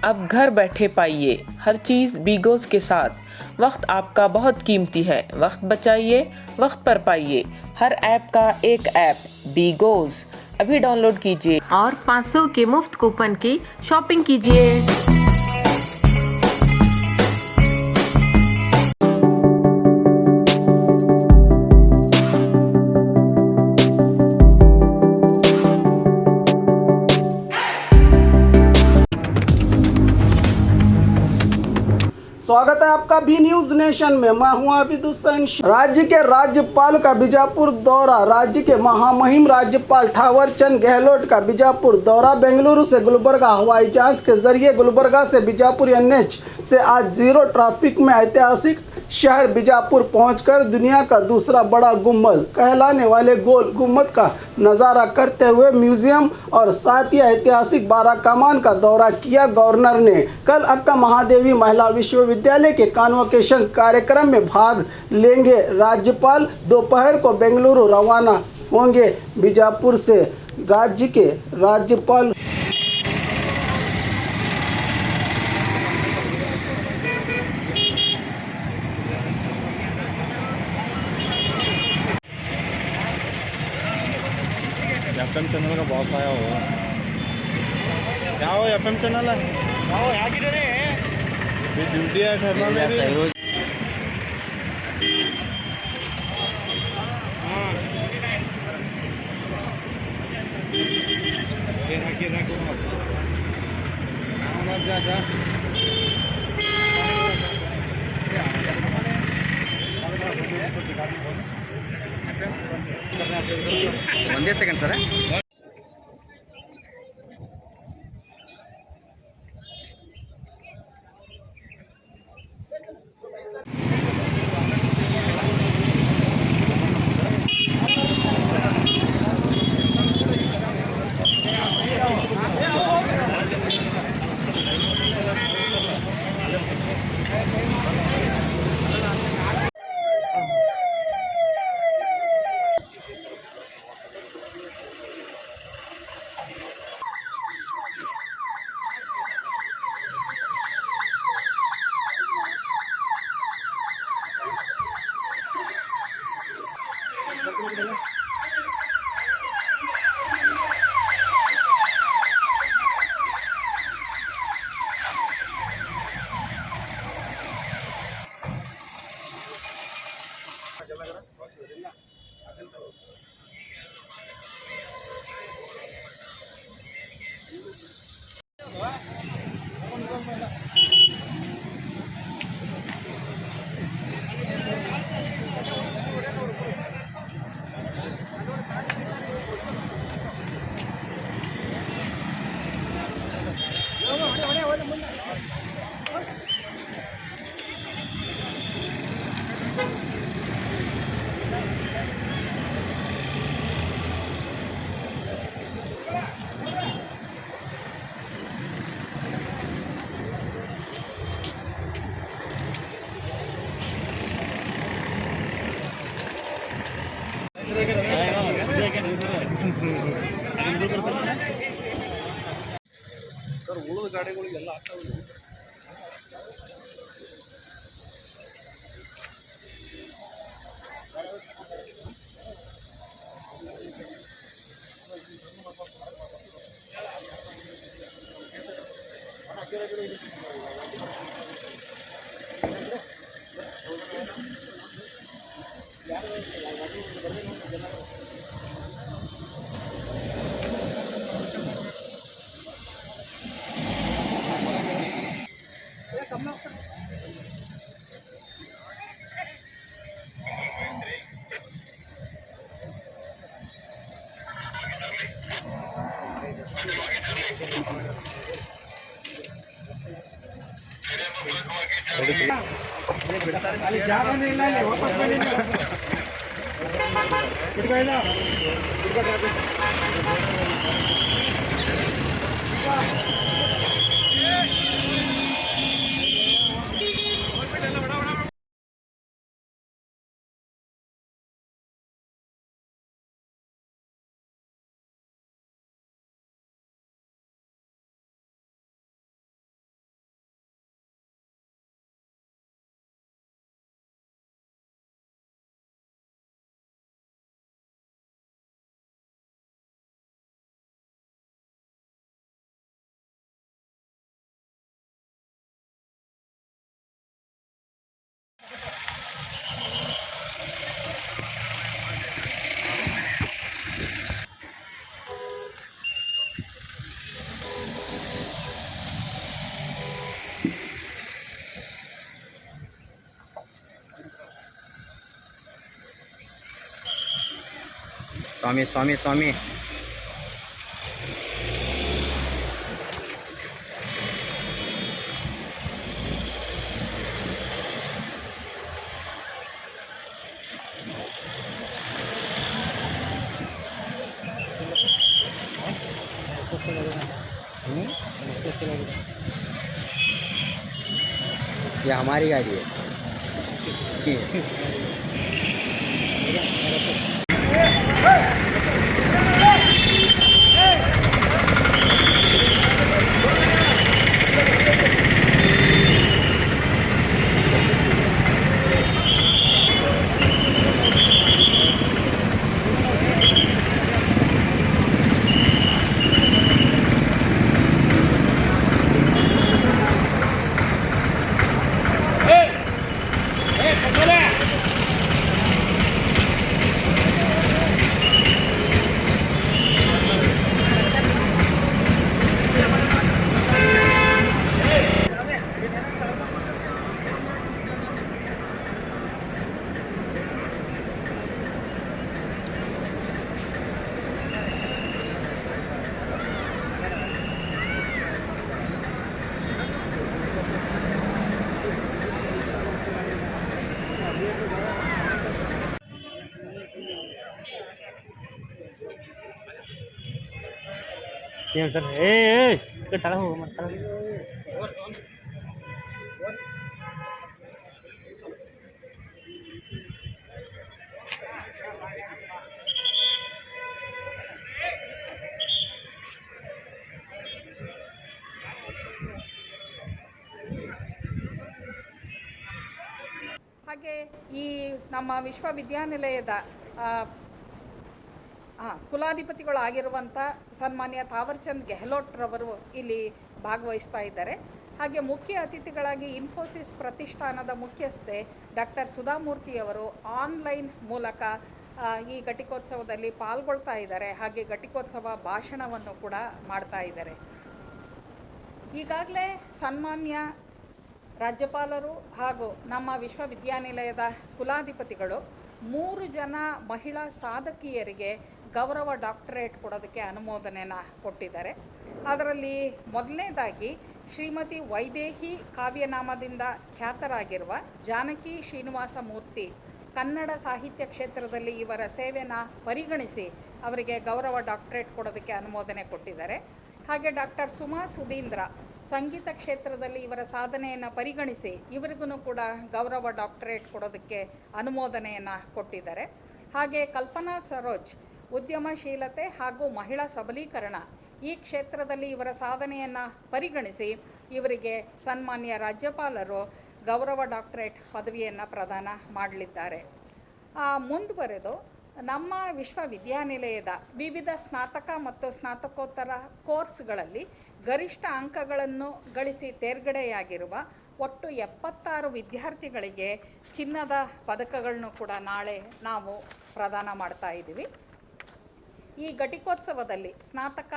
अब घर बैठे पाइए हर चीज़ बीगोज़ के साथ। वक्त आपका बहुत कीमती है, वक्त बचाइए, वक्त पर पाइए। हर ऐप का एक ऐप बीगोज़ अभी डाउनलोड कीजिए और 500 के मुफ्त कूपन की शॉपिंग कीजिए। स्वागत है आपका बी न्यूज नेशन में। मैं हूं आबिद हुसैन। राज्य के राज्यपाल का बीजापुर दौरा। राज्य के महामहिम राज्यपाल ठावर चंद गहलोत का बीजापुर दौरा। बेंगलुरु से गुलबर्गा हवाई जहाज के जरिए गुलबर्गा से बीजापुर एनएच से आज जीरो ट्रैफिक में ऐतिहासिक शहर बीजापुर पहुंचकर दुनिया का दूसरा बड़ा गुम्बद कहलाने वाले गोल गुम्बद का नज़ारा करते हुए म्यूजियम और साथ ही ऐतिहासिक बाराकमान का दौरा किया। गवर्नर ने कल अक्का महादेवी महिला विश्वविद्यालय के कॉन्वोकेशन कार्यक्रम में भाग लेंगे। राज्यपाल दोपहर को बेंगलुरु रवाना होंगे। बीजापुर से राज्य के राज्यपाल एफएम चैनल का बॉस आया हो। क्या हो एफएम चैनल है? क्या हो यहाँ की डरे है? ड्यूटी है ठहरना मेरी। ಒಂದೇ ಸೆಕೆಂಡ್ ಸರ್. ಸರ್ ಉಳಿದ ಗಾಡಿಗಳಿಗೆಲ್ಲ ಆಗ್ತಾವೆ. स्वामी स्वामी स्वामी ये हमारी गाड़ी है। ಏನು ಸರ್ ತಳ ಹೋಗ ಮತ್ತೆ ಹಾಗೆ ಈ ನಮ್ಮ ವಿಶ್ವವಿದ್ಯಾನಿಲಯದ ಕುಲಾಧಿಪತಿಗಳಾಗಿರುವಂಥ ಸನ್ಮಾನ್ಯ ತಾವರ್ಚಂದ್ ಗೆಹ್ಲೋಟ್ರವರು ಇಲ್ಲಿ ಭಾಗವಹಿಸ್ತಾ ಇದ್ದಾರೆ. ಹಾಗೆ ಮುಖ್ಯ ಅತಿಥಿಗಳಾಗಿ ಇನ್ಫೋಸಿಸ್ ಪ್ರತಿಷ್ಠಾನದ ಮುಖ್ಯಸ್ಥೆ ಡಾಕ್ಟರ್ ಸುಧಾಮೂರ್ತಿಯವರು ಆನ್ಲೈನ್ ಮೂಲಕ ಈ ಘಟಿಕೋತ್ಸವದಲ್ಲಿ ಪಾಲ್ಗೊಳ್ತಾ ಇದ್ದಾರೆ. ಹಾಗೆ ಘಟಿಕೋತ್ಸವ ಭಾಷಣವನ್ನು ಕೂಡ ಮಾಡ್ತಾ ಇದ್ದಾರೆ. ಈಗಾಗಲೇ ಸನ್ಮಾನ್ಯ ರಾಜ್ಯಪಾಲರು ಹಾಗೂ ನಮ್ಮ ವಿಶ್ವವಿದ್ಯಾನಿಲಯದ ಕುಲಾಧಿಪತಿಗಳು 3 ಜನ ಮಹಿಳಾ ಸಾಧಕಿಯರಿಗೆ ಗೌರವ ಡಾಕ್ಟರೇಟ್ ಕೊಡೋದಕ್ಕೆ ಅನುಮೋದನೆಯನ್ನು ಕೊಟ್ಟಿದ್ದಾರೆ. ಅದರಲ್ಲಿ ಮೊದಲನೇದಾಗಿ ಶ್ರೀಮತಿ ವೈದೇಹಿ ಕಾವ್ಯನಾಮದಿಂದ ಖ್ಯಾತರಾಗಿರುವ ಜಾನಕಿ ಶ್ರೀನಿವಾಸ ಮೂರ್ತಿ ಕನ್ನಡ ಸಾಹಿತ್ಯ ಕ್ಷೇತ್ರದಲ್ಲಿ ಇವರ ಸೇವೆಯನ್ನು ಪರಿಗಣಿಸಿ ಅವರಿಗೆ ಗೌರವ ಡಾಕ್ಟರೇಟ್ ಕೊಡೋದಕ್ಕೆ ಅನುಮೋದನೆ ಕೊಟ್ಟಿದ್ದಾರೆ. ಹಾಗೆ ಡಾಕ್ಟರ್ ಸುಮಾ ಸುಧೀಂದ್ರ ಸಂಗೀತ ಕ್ಷೇತ್ರದಲ್ಲಿ ಇವರ ಸಾಧನೆಯನ್ನು ಪರಿಗಣಿಸಿ ಇವರಿಗೂ ಕೂಡ ಗೌರವ ಡಾಕ್ಟರೇಟ್ ಕೊಡೋದಕ್ಕೆ ಅನುಮೋದನೆಯನ್ನು ಕೊಟ್ಟಿದ್ದಾರೆ. ಹಾಗೆ ಕಲ್ಪನಾ ಸರೋಜ್ ಉದ್ಯಮಶೀಲತೆ ಹಾಗೂ ಮಹಿಳಾ ಸಬಲೀಕರಣ ಈ ಕ್ಷೇತ್ರದಲ್ಲಿ ಇವರ ಸಾಧನೆಯನ್ನು ಪರಿಗಣಿಸಿ ಇವರಿಗೆ ಸನ್ಮಾನ್ಯ ರಾಜ್ಯಪಾಲರು ಗೌರವ ಡಾಕ್ಟರೇಟ್ ಪದವಿಯನ್ನು ಪ್ರದಾನ ಮಾಡಲಿದ್ದಾರೆ. ಮುಂದುವರೆದು ನಮ್ಮ ವಿಶ್ವವಿದ್ಯಾನಿಲಯದ ವಿವಿಧ ಸ್ನಾತಕ ಮತ್ತು ಸ್ನಾತಕೋತ್ತರ ಕೋರ್ಸ್ಗಳಲ್ಲಿ ಗರಿಷ್ಠ ಅಂಕಗಳನ್ನು ಗಳಿಸಿ ತೇರ್ಗಡೆಯಾಗಿರುವ ಒಟ್ಟು 76 ವಿದ್ಯಾರ್ಥಿಗಳಿಗೆ ಚಿನ್ನದ ಪದಕಗಳನ್ನು ಕೂಡ ನಾಳೆ ನಾವು ಪ್ರದಾನ ಮಾಡ್ತಾ ಇದ್ದೀವಿ. ಈ ಘಟಿಕೋತ್ಸವದಲ್ಲಿ ಸ್ನಾತಕ,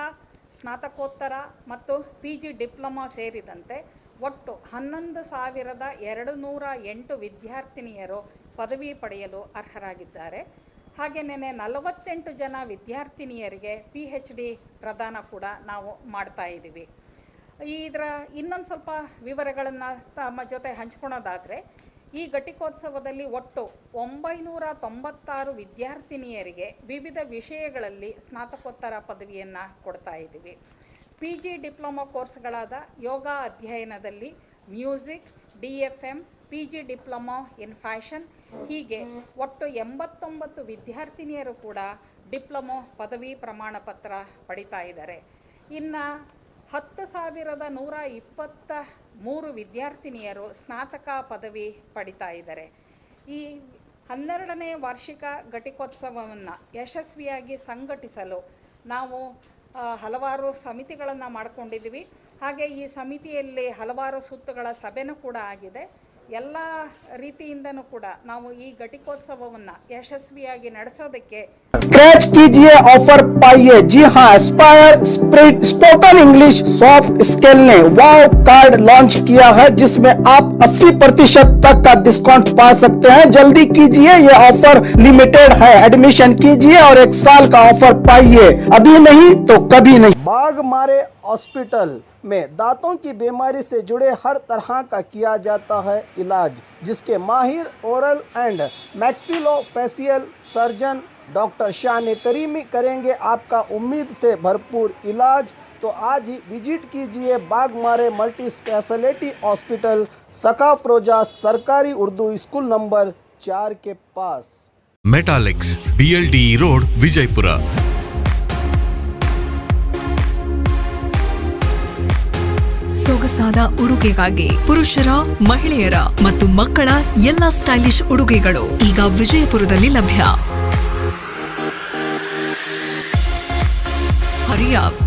ಸ್ನಾತಕೋತ್ತರ ಮತ್ತು PG ಡಿಪ್ಲೊಮಾ ಸೇರಿದಂತೆ ಒಟ್ಟು 11,208 ವಿದ್ಯಾರ್ಥಿನಿಯರು ಪದವಿ ಪಡೆಯಲು ಅರ್ಹರಾಗಿದ್ದಾರೆ. ಹಾಗೆಯೇ 48 ಜನ ವಿದ್ಯಾರ್ಥಿನಿಯರಿಗೆ PhD ಪ್ರದಾನ ಕೂಡ ನಾವು ಮಾಡ್ತಾ ಇದ್ದೀವಿ. ಇದರ ಇನ್ನೊಂದು ಸ್ವಲ್ಪ ವಿವರಗಳನ್ನು ತಮ್ಮ ಜೊತೆ ಹಂಚ್ಕೊಳ್ಳೋದಾದರೆ, ಈ ಘಟಿಕೋತ್ಸವದಲ್ಲಿ ಒಟ್ಟು 996 ವಿದ್ಯಾರ್ಥಿನಿಯರಿಗೆ ವಿವಿಧ ವಿಷಯಗಳಲ್ಲಿ ಸ್ನಾತಕೋತ್ತರ ಪದವಿಯನ್ನು ಕೊಡ್ತಾ ಇದ್ದೀವಿ. PG ಡಿಪ್ಲೊಮಾ ಕೋರ್ಸ್ಗಳಾದ ಯೋಗ ಅಧ್ಯಯನದಲ್ಲಿ music, DFM, PG diploma in fashion ಹೀಗೆ ಒಟ್ಟು 89 ವಿದ್ಯಾರ್ಥಿನಿಯರು ಕೂಡ ಡಿಪ್ಲೊಮೊ ಪದವಿ ಪ್ರಮಾಣ ಪತ್ರ ಪಡಿತಾ ಇದ್ದಾರೆ. ಇನ್ನು 10,123 ವಿದ್ಯಾರ್ಥಿನಿಯರು ಸ್ನಾತಕ ಪದವಿ ಪಡಿತಾ ಇದ್ದಾರೆ. ಈ 12ನೇ ವಾರ್ಷಿಕ ಘಟಿಕೋತ್ಸವವನ್ನು ಯಶಸ್ವಿಯಾಗಿ ಸಂಘಟಿಸಲು ನಾವು ಹಲವಾರು ಸಮಿತಿಗಳನ್ನು ಮಾಡಿಕೊಂಡಿದ್ದೀವಿ. ಹಾಗೆ ಈ ಸಮಿತಿಯಲ್ಲಿ ಹಲವಾರು ಸುತ್ತುಗಳ ಸಭೆನೂ ಕೂಡ ಆಗಿದೆ. ಎಲ್ಲ ರೀತಿಯಿಂದನೂ ಕೂಡ ನಾವು ಈ ಘಟಿಕೋತ್ಸವವನ್ನು ಯಶಸ್ವಿಯಾಗಿ ನಡೆಸೋದಕ್ಕೆ स्क्रैच कीजिए, ऑफर पाइए। जी हाँ, Aspire spirit spoken English soft skill ने वाव कार्ड लॉन्च किया है, जिसमें आप 80% तक का डिस्काउंट पा सकते हैं। जल्दी कीजिए, ये ऑफर लिमिटेड है। एडमिशन कीजिए और 1 साल का ऑफर पाइए, अभी नहीं तो कभी नहीं। बाघमारे हॉस्पिटल में दांतों की बीमारी से जुड़े हर तरह का किया जाता है इलाज, जिसके माहिर oral and maxillofacial surgeon doctor शान करीमी करेंगे आपका उम्मीद से भरपूर इलाज। तो आज ही विजिट कीजिए बाघमारे मल्टी स्पेशलिटी हॉस्पिटल, सकाफरोजा सरकारी उर्दू स्कूल नंबर 4 के पास। Metallics BLDE road Vijayapura. ಸೊಗಸಾದ ಉಡುಗೆಗಾಗಿ ಪುರುಷರ, ಮಹಿಳೆಯರ ಮತ್ತು ಮಕ್ಕಳ ಎಲ್ಲ ಸ್ಟೈಲಿಶ್ ಉಡುಗೆಗಳು ಈಗ ವಿಜಯಪುರದಲ್ಲಿ ಲಭ್ಯ.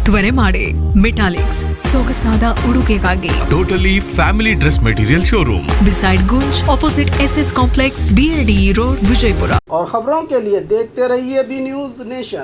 ತ್ವರೆ ಮಾಡಿ. ಮೆಟಾಲಿಕ್ಸ್ ಸೊಗಸಾದ ಉಡುಗೆಗಾಗಿ totally family dress material showroom beside Gunj, opposite SS complex, BLDE road, Vijayapura. और खबरों के लिए देखते रहिए बी न्यूज नेशन।